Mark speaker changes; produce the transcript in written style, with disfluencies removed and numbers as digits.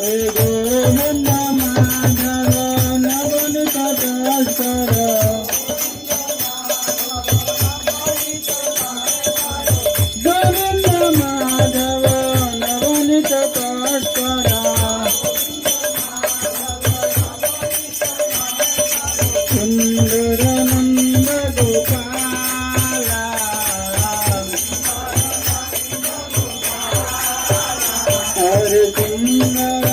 Speaker 1: हे गोविंद माधव नवनीत भास्कर गोविंद माधव नवनीत भास्कर सुंदर नंद गोपाला हरे सुंदर